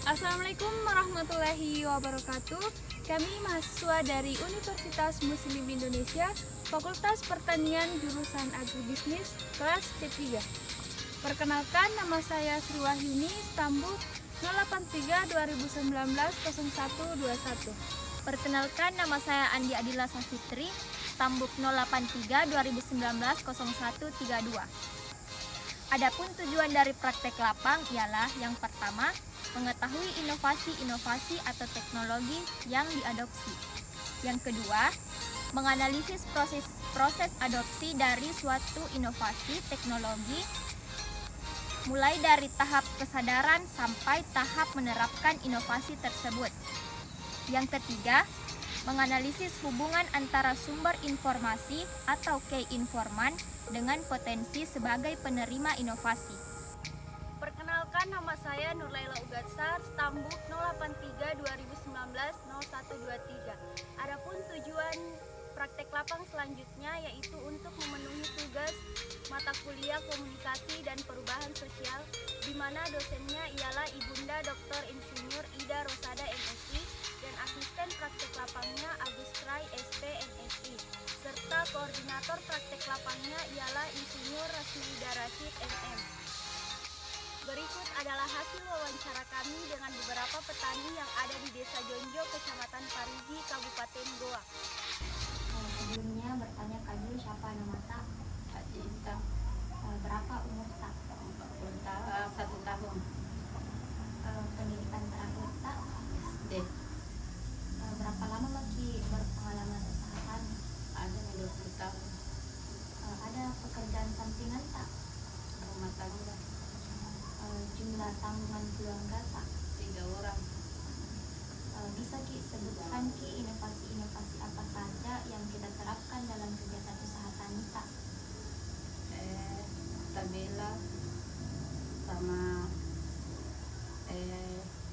Assalamualaikum warahmatullahi wabarakatuh. Kami mahasiswa dari Universitas Muslim Indonesia, Fakultas Pertanian jurusan Agribisnis, kelas C3. Perkenalkan, nama saya Sri Wahyuni, Stambuk 083 2019 0121. Perkenalkan, nama saya Andi Adila Safitri, Stambuk 083 2019 0132. Adapun tujuan dari praktek lapang ialah yang pertama, mengetahui inovasi-inovasi atau teknologi yang diadopsi. Yang kedua, menganalisis proses adopsi dari suatu inovasi teknologi mulai dari tahap kesadaran sampai tahap menerapkan inovasi tersebut. Yang ketiga, menganalisis hubungan antara sumber informasi atau key informan dengan potensi sebagai penerima inovasi. Perkenalkan, nama saya Nurlaila Ugatsar, Stambuk 083 2019 0123. Adapun tujuan praktek lapang selanjutnya yaitu untuk memenuhi tugas mata kuliah komunikasi dan perubahan sosial, di mana dosennya ialah Ibunda Dr. Insinyur Ida Rosada MSI dan asisten praktek lapangnya Agus Krai SP MSI, serta koordinator praktek lapangnya ialah Insinyur Rasmida Rashid MM. Berikut adalah hasil wawancara kami dengan beberapa petani yang ada di Desa Jonjo, Kecamatan Parigi, Kabupaten Goa. Sebelumnya bertanya Kak dulu, siapa nama Tak? Kak Cinta. Berapa umur Tak? 1 tahun. Pendidikan terakhir Tak? SD. Berapa lama lagi berpengalaman usaha tani? Ada 20 tahun. Ada pekerjaan sampingan Tak? Rumah tangga. Jumlah tanggungan keluarga Tak? 3 orang. Bisa Ki sebutkan Ki inovasi-inovasi apa saja yang kita terapkan dalam kegiatan usaha tani Tak? Tabela sama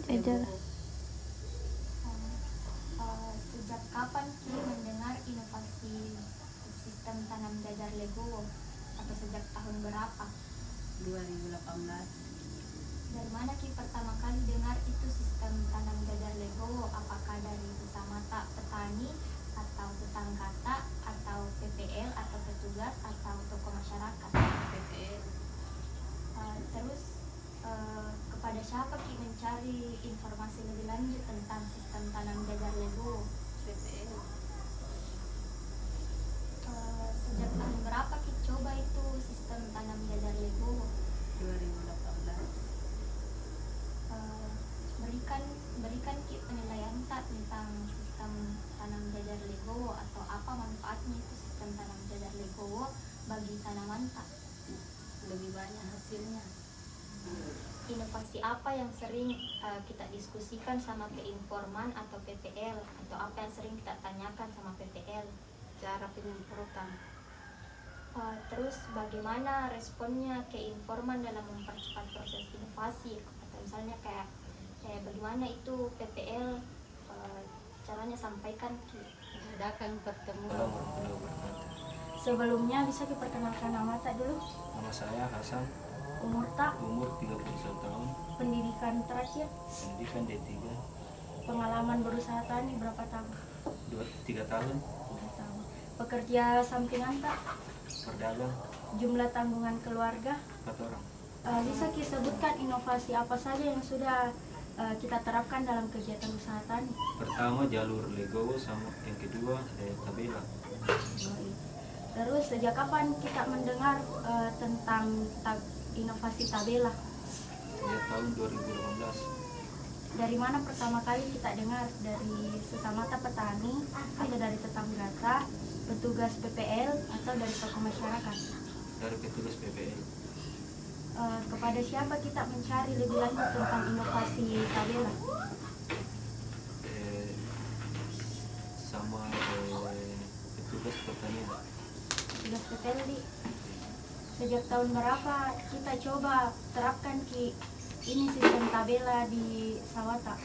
Jajar. Sejak kapan Ki mendengar inovasi sistem tanam jajar Legowo? Atau sejak tahun berapa? 2018. Dari mana Ki pertama kali dengar itu sistem tanam jajar Legowo? Apakah dari sesama Tak petani, atau tetangga Tak, atau PPL, atau petugas, atau tokoh masyarakat? PPL. Terus kepada siapa Ki mencari informasi lebih lanjut tentang sistem tanam jajar Legowo? PPL. Sejak tahun berapa Ki coba itu sistem tanam jajar Legowo? 2018. Berikan Ki penilaian Tak tentang sistem tanam jajar Legowo, atau apa manfaatnya itu sistem tanam jajar Legowo bagi tanaman Tak? Lebih banyak hasilnya. Inovasi apa yang sering kita diskusikan sama keinforman atau PPL, atau apa yang sering kita tanyakan sama PPL? Cara penyemprotan. Terus bagaimana responnya keinforman dalam mempercepat proses inovasi? Atau misalnya kayak bagaimana itu PPL caranya sampaikan Ki? Adakan pertemuan. Sebelumnya bisa diperkenalkan nama Tak dulu? Nama saya Hasan, Umur Tak? umur 31 tahun, Pendidikan terakhir? pendidikan D3, Pengalaman berusaha tani berapa tahun? 3 tahun, 3 tahun. Pekerja sampingan Tak? berdagang, Jumlah tanggungan keluarga? 4 orang. Bisa kita sebutkan inovasi apa saja yang sudah kita terapkan dalam kegiatan usaha tani? Pertama jalur Legowo, sama yang kedua tabela. Terus sejak kapan kita mendengar tentang inovasi tabela? Sejak tahun 2018. Dari mana pertama kali kita dengar? Dari sesama petani, atau dari tetangga, petugas PPL, atau dari tokoh masyarakat? Dari petugas PPL. Kepada siapa kita mencari lebih lanjut tentang inovasi tabela? Sama petugas pertanian. Petugas PPL di sejak tahun berapa kita coba terapkan Ki ini sistem tabela di Sawata?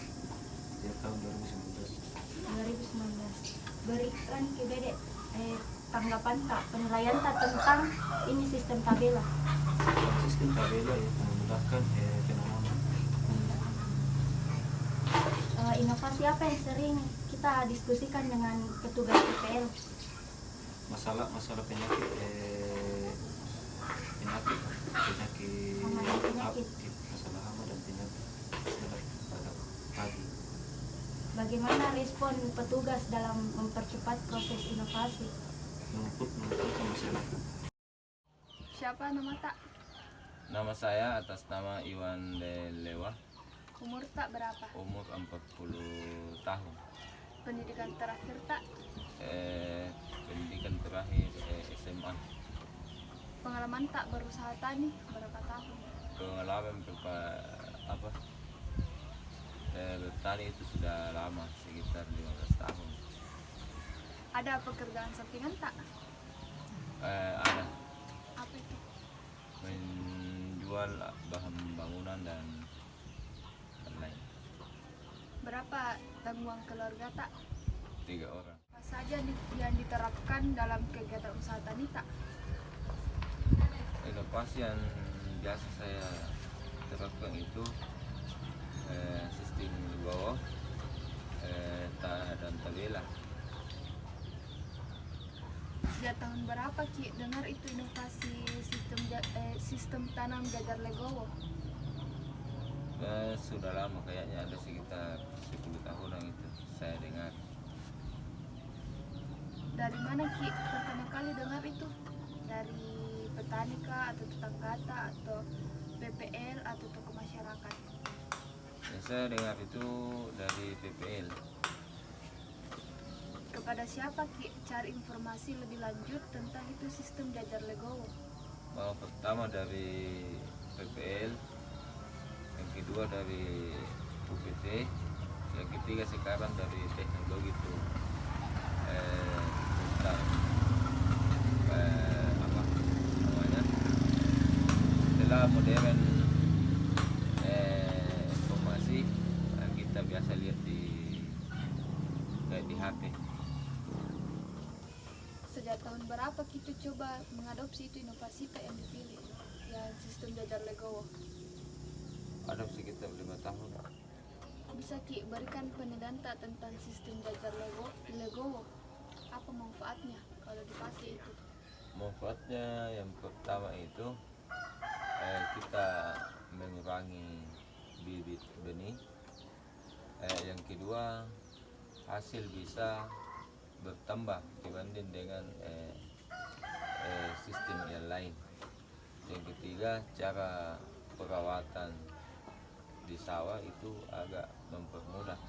Sejak tahun 2019. 2019. Berikan Ki Bede tanggapan Tak, penilaian Tak tentang ini sistem tabela. Sistem tabela yang memudahkan penanaman. inovasi apa yang sering kita diskusikan dengan petugas PPL? masalah penyakit penyakit Penyakit. masalah hama dan penyakit pada padi. Bagaimana respon petugas dalam mempercepat proses inovasi? Menuntut ke masyarakat. Siapa nama tak? Nama saya atas nama Iwan Lelewa, Umur tak berapa? umur 40 tahun. Pendidikan terakhir tak? Pendidikan terakhir SMA. Pengalaman tak berusaha tani berapa tahun? Pengalaman bertani itu sudah lama, sekitar 15 tahun. Ada pekerjaan sampingan tak? Ada Apa itu? menjual bahan bangunan dan lain. Berapa tanggungan keluarga tak? 3 orang. Apa saja yang diterapkan dalam kegiatan usaha tani tak? Inovasi yang biasa saya terapkan itu sistem legowo dan tabela. Sejak tahun berapa Ki dengar itu inovasi sistem tanam jajar legowo? Sudah lama, kayaknya ada sekitar 10 tahunan itu saya dengar. Dari mana Ki pertama kali dengar itu? Dari petani kah, atau tetangga atau PPL atau tokoh masyarakat? Saya dengar itu dari PPL. Kepada siapa Ki cari informasi lebih lanjut tentang itu sistem jajar legowo? Pertama dari PPL, yang kedua dari UPT, yang ketiga sekarang dari teknologi itu tentang apa namanya, setelah modern informasi yang kita biasa lihat di HP. Sejak tahun berapa kita coba mengadopsi itu inovasi tak yang dipilih, yang sistem jajar legowo? Ada sekitar 5 tahun. Bisa Ki berikan penilaian tak tentang sistem jajar legowo? Apa manfaatnya kalau dipakai itu? Manfaatnya yang pertama itu kita mengurangi bibit benih. Yang kedua, hasil bisa bertambah dibanding dengan sistem yang lain. Yang ketiga, cara perawatan di sawah itu agak mempermudah.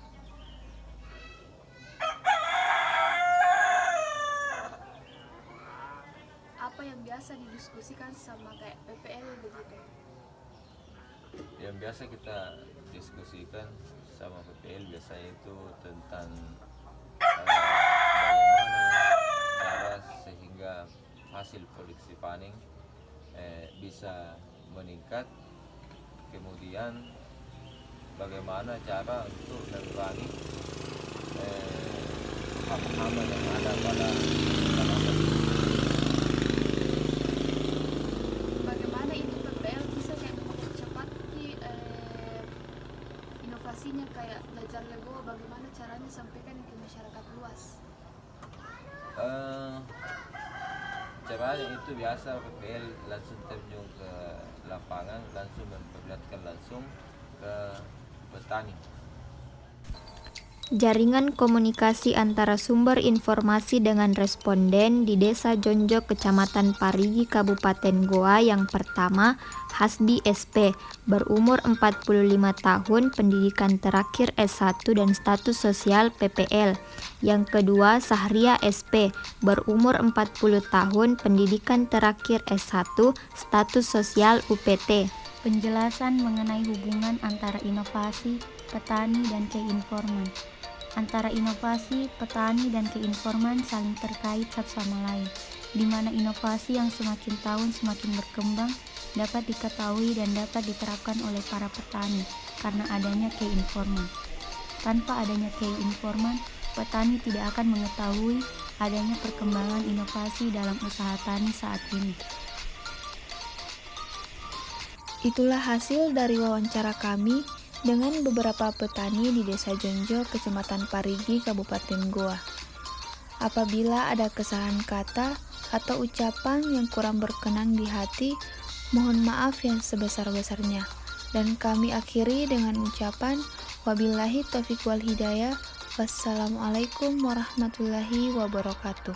Apa yang biasa didiskusikan sama kayak PPL begitu? Yang biasa kita diskusikan sama PPL biasanya itu tentang bagaimana cara sehingga hasil produksi panen bisa meningkat, kemudian bagaimana cara untuk mengurangi hama-hama yang ada pada tanaman. Bagaimana itu PPL bisa kayak mempercepat inovasinya kayak jajar legowo? Bagaimana caranya sampaikan ke masyarakat luas? Caranya itu biasa PPL langsung terjun ke lapangan, langsung memperlihatkan langsung ke petani. Jaringan komunikasi antara sumber informasi dengan responden di Desa Jonjok, Kecamatan Parigi, Kabupaten Goa. Yang pertama, Hasbi SP, berumur 45 tahun, pendidikan terakhir S1 dan status sosial PPL. Yang kedua, Sahria SP, berumur 40 tahun, pendidikan terakhir S1, status sosial UPT. Penjelasan mengenai hubungan antara inovasi, petani, dan keinforman. Antara inovasi, petani, dan keinforman saling terkait satu sama lain, di mana inovasi yang semakin tahun semakin berkembang dapat diketahui dan dapat diterapkan oleh para petani karena adanya keinforman. Tanpa adanya keinforman, petani tidak akan mengetahui adanya perkembangan inovasi dalam usaha tani saat ini. Itulah hasil dari wawancara kami dengan beberapa petani di Desa Jonjo, Kecamatan Parigi, Kabupaten Goa. Apabila ada kesalahan kata atau ucapan yang kurang berkenan di hati, mohon maaf yang sebesar-besarnya. Dan kami akhiri dengan ucapan wabillahi taufiq wal hidayah. Wassalamualaikum warahmatullahi wabarakatuh.